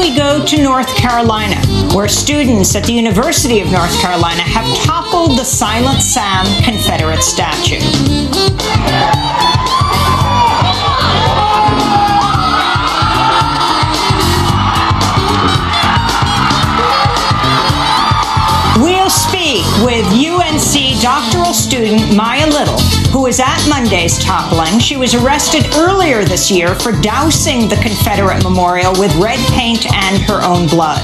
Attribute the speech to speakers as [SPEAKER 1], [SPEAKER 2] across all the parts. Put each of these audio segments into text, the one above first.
[SPEAKER 1] we go to North Carolina, where students at the University of North Carolina have toppled the Silent Sam Confederate statue. We'll speak with UNC doctoral student Maya Little, who was at Monday's toppling. She was arrested earlier this year for dousing the Confederate memorial with red paint and her own blood.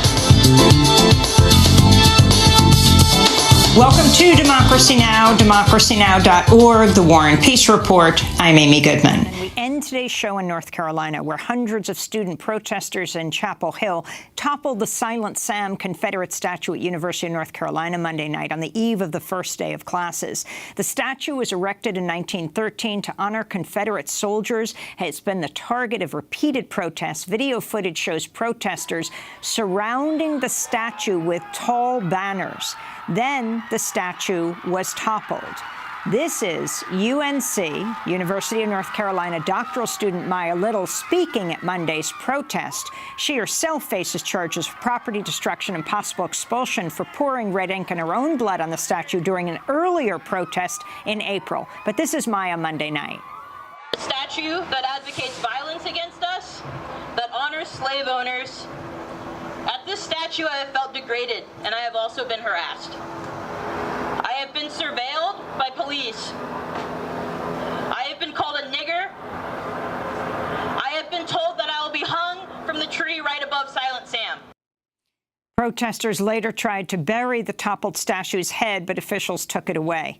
[SPEAKER 1] Welcome to Democracy Now!, democracynow.org, The War and Peace Report. I'm Amy Goodman. And we end today's show in North Carolina, where hundreds of student protesters in Chapel Hill toppled the Silent Sam Confederate statue at University of North Carolina Monday night on the eve of the first day of classes. The statue was erected in 1913 to honor Confederate soldiers. It's been the target of repeated protests. Video footage shows protesters surrounding the statue with tall banners. Then the statue was toppled. This is UNC, University of North Carolina, doctoral student Maya Little speaking at Monday's protest. She herself faces charges of property destruction and possible expulsion for pouring red ink and her own blood on the statue during an earlier protest in April. But this is Maya Monday night.
[SPEAKER 2] A statue that advocates violence against us, that honors slave owners. At this statue, I have felt degraded, and I have also been harassed. I have been surveilled by police. I have been called a nigger. I have been told that I will be hung from the tree right above Silent Sam.
[SPEAKER 1] Protesters later tried to bury the toppled statue's head, but officials took it away.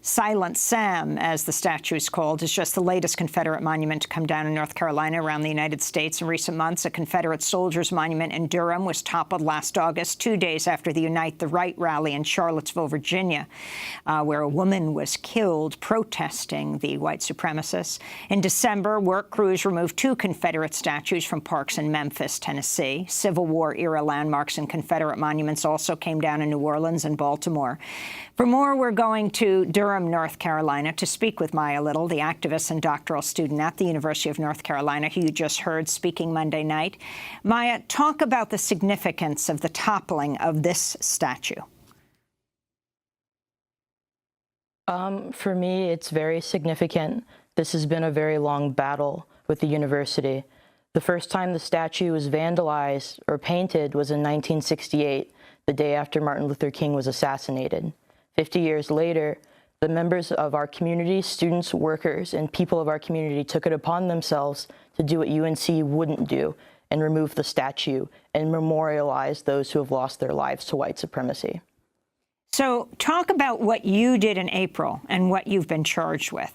[SPEAKER 1] Silent Sam, as the statue is called, is just the latest Confederate monument to come down in North Carolina around the United States. In recent months, a Confederate soldiers monument in Durham was toppled last August, 2 days after the Unite the Right rally in Charlottesville, Virginia, where a woman was killed protesting the white supremacists. In December, work crews removed 2 Confederate statues from parks in Memphis, Tennessee. Civil War-era landmarks and Confederate monuments also came down in New Orleans and Baltimore. For more, we're going to Durham, North Carolina, to speak with Maya Little, the activist and doctoral student at the University of North Carolina, who you just heard speaking Monday night. Maya, talk about the significance of the toppling of this statue.
[SPEAKER 3] For me, it's very significant. This has been a very long battle with the university. The first time the statue was vandalized or painted was in 1968, the day after Martin Luther King was assassinated. 50 years later, the members of our community, students, workers, and people of our community took it upon themselves to do what UNC wouldn't do and remove the statue and memorialize those who have lost their lives to white supremacy.
[SPEAKER 1] So talk about what you did in April and what you've been charged with.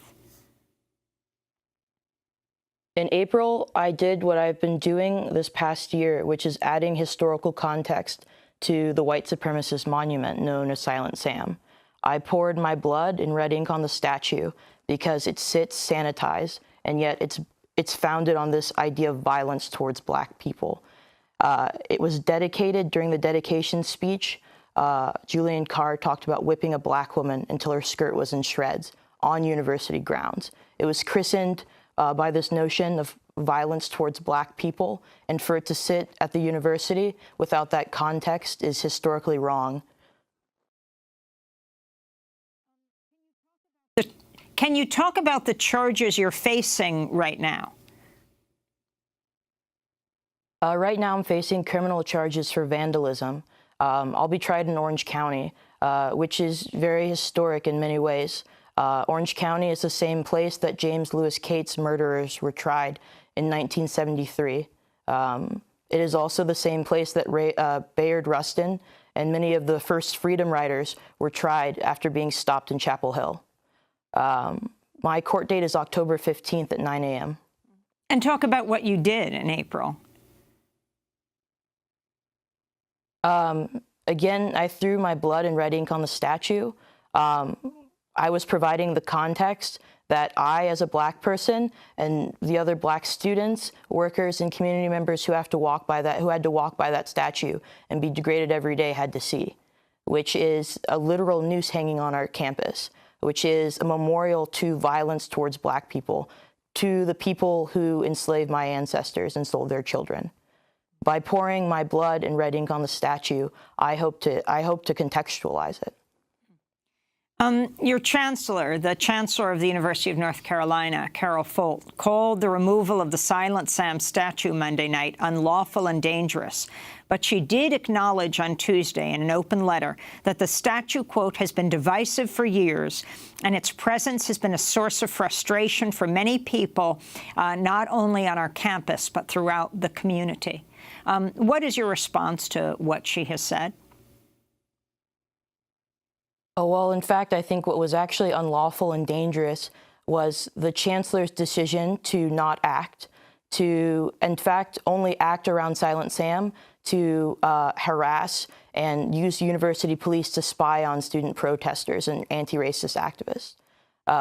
[SPEAKER 3] In April, I did what I've been doing this past year, which is adding historical context to the white supremacist monument known as Silent Sam. I poured my blood in red ink on the statue because it sits sanitized, and yet it's founded on this idea of violence towards Black people. It was dedicated during the dedication speech. Julian Carr talked about whipping a Black woman until her skirt was in shreds on university grounds. It was christened by this notion of violence towards Black people, and for it to sit at the university without that context is historically wrong.
[SPEAKER 1] Can you talk about the charges you're facing right now?
[SPEAKER 3] Right now I'm facing criminal charges for vandalism. I'll be tried in Orange County, which is very historic in many ways. Orange County is the same place that James Lewis Cates' murderers were tried in 1973. It is also the same place that Bayard Rustin and many of the first freedom riders were tried after being stopped in Chapel Hill. My court date is October 15th at 9 a.m.
[SPEAKER 1] And talk about what you did in April.
[SPEAKER 3] Again, I threw my blood and red ink on the statue. I was providing the context that I, as a Black person, and the other Black students, workers, and community members who had to walk by that statue and be degraded every day had to see, which is a literal noose hanging on our campus, which is a memorial to violence towards Black people, to the people who enslaved my ancestors and sold their children. By pouring my blood and red ink on the statue, I hope to contextualize it.
[SPEAKER 1] Your chancellor, the chancellor of the University of North Carolina, Carol Folt, called the removal of the Silent Sam statue Monday night unlawful and dangerous. But she did acknowledge on Tuesday in an open letter that the statue, quote, has been divisive for years, and its presence has been a source of frustration for many people, not only on our campus, but throughout the community. What is your response to what she has said?
[SPEAKER 3] Oh, well, in fact, I think what was actually unlawful and dangerous was the chancellor's decision to not act, to, in fact, only act around Silent Sam, to harass and use university police to spy on student protesters and anti-racist activists.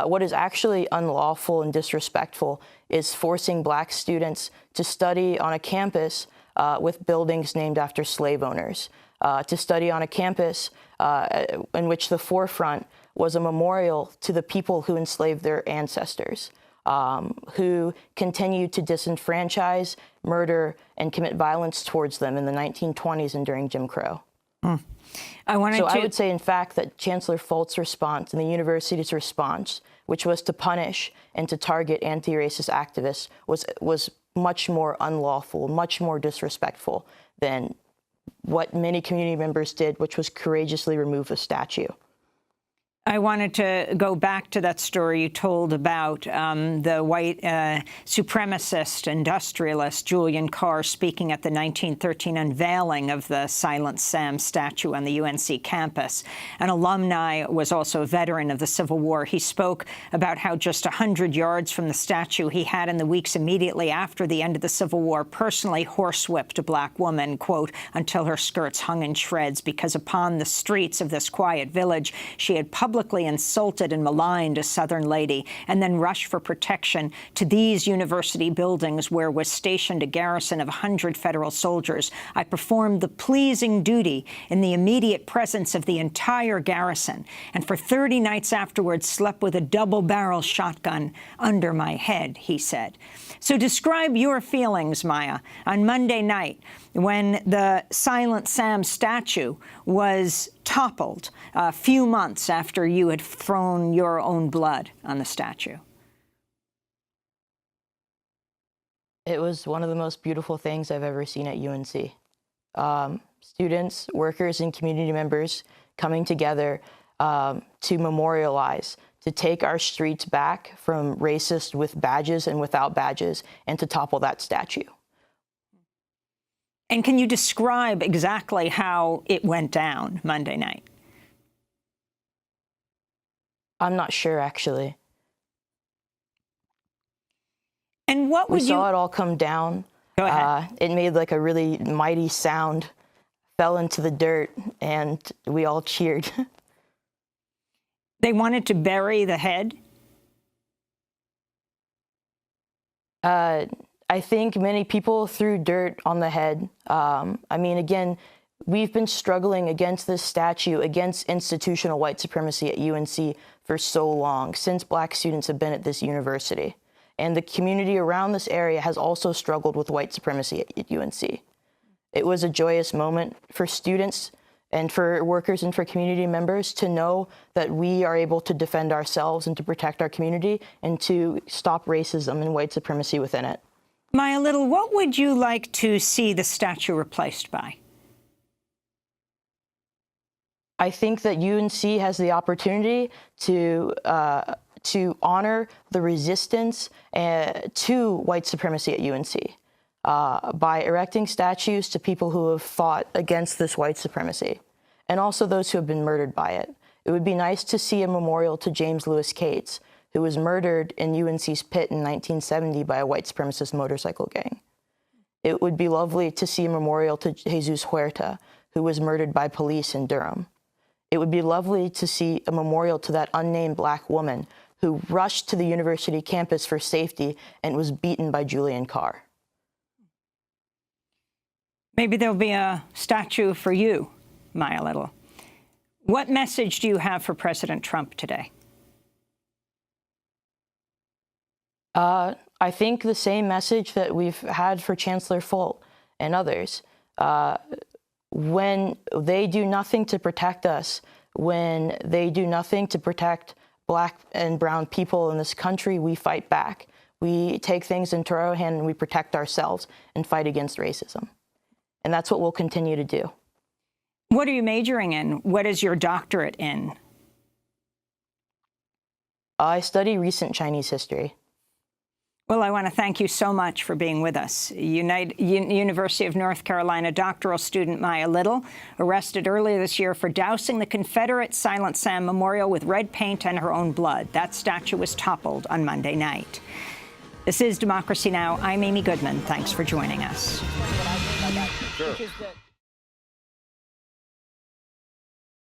[SPEAKER 3] What is actually unlawful and disrespectful is forcing Black students to study on a campus with buildings named after slave owners, to study on a campus in which the forefront was a memorial to the people who enslaved their ancestors, who continued to disenfranchise, murder, and commit violence towards them in the 1920s and during Jim Crow. I would say, in fact, that Chancellor Folt's response and the university's response, which was to punish and to target anti-racist activists, was much more unlawful, much more disrespectful than what many community members did, which was courageously remove the statue.
[SPEAKER 1] I wanted to go back to that story you told about the white supremacist industrialist Julian Carr speaking at the 1913 unveiling of the Silent Sam statue on the UNC campus. An alumni was also a veteran of the Civil War. He spoke about how just 100 yards from the statue he had in the weeks immediately after the end of the Civil War personally horsewhipped a Black woman, quote, until her skirts hung in shreds because upon the streets of this quiet village she had publicly insulted and maligned a Southern lady and then rushed for protection to these university buildings where was stationed a garrison of 100 federal soldiers. I performed the pleasing duty in the immediate presence of the entire garrison, and for 30 nights afterwards slept with a double-barrel shotgun under my head, he said. So describe your feelings, Maya, on Monday night when the Silent Sam statue was toppled a few months after you had thrown your own blood on the statue.
[SPEAKER 3] It was one of the most beautiful things I've ever seen at UNC. Students, workers, and community members coming together to memorialize, to take our streets back from racist with badges and without badges, and to topple that statue.
[SPEAKER 1] And can you describe exactly how it went down Monday night?
[SPEAKER 3] I'm not sure, actually.
[SPEAKER 1] And what would
[SPEAKER 3] we saw it all come down.
[SPEAKER 1] Go ahead.
[SPEAKER 3] It made like a really mighty sound, fell into the dirt, and we all cheered.
[SPEAKER 1] They wanted to bury the head?
[SPEAKER 3] I think many people threw dirt on the head. I mean, again, we've been struggling against this statue, against institutional white supremacy at UNC for so long, since Black students have been at this university. And the community around this area has also struggled with white supremacy at UNC. It was a joyous moment for students and for workers and for community members to know that we are able to defend ourselves and to protect our community and to stop racism and white supremacy within it.
[SPEAKER 1] Maya Little, what would you like to see the statue replaced by?
[SPEAKER 3] I think that UNC has the opportunity to honor the resistance to white supremacy at UNC by erecting statues to people who have fought against this white supremacy, and also those who have been murdered by it. It would be nice to see a memorial to James Lewis Cates, who was murdered in UNC's pit in 1970 by a white supremacist motorcycle gang. It would be lovely to see a memorial to Jesus Huerta, who was murdered by police in Durham. It would be lovely to see a memorial to that unnamed Black woman who rushed to the university campus for safety and was beaten by Julian Carr.
[SPEAKER 1] Maybe there'll be a statue for you, Maya Little. What message do you have for President Trump today?
[SPEAKER 3] I think the same message that we've had for Chancellor Folt, and others. When they do nothing to protect us, when they do nothing to protect Black and brown people in this country, we fight back. We take things into our own hand and we protect ourselves and fight against racism. And that's what we'll continue to do.
[SPEAKER 1] What are you majoring in? What is your doctorate in?
[SPEAKER 3] I study recent Chinese history.
[SPEAKER 1] Well, I want to thank you so much for being with us. University of North Carolina doctoral student Maya Little, arrested earlier this year for dousing the Confederate Silent Sam Memorial with red paint and her own blood. That statue was toppled on Monday night. This is Democracy Now! I'm Amy Goodman. Thanks for joining us.
[SPEAKER 4] Sure.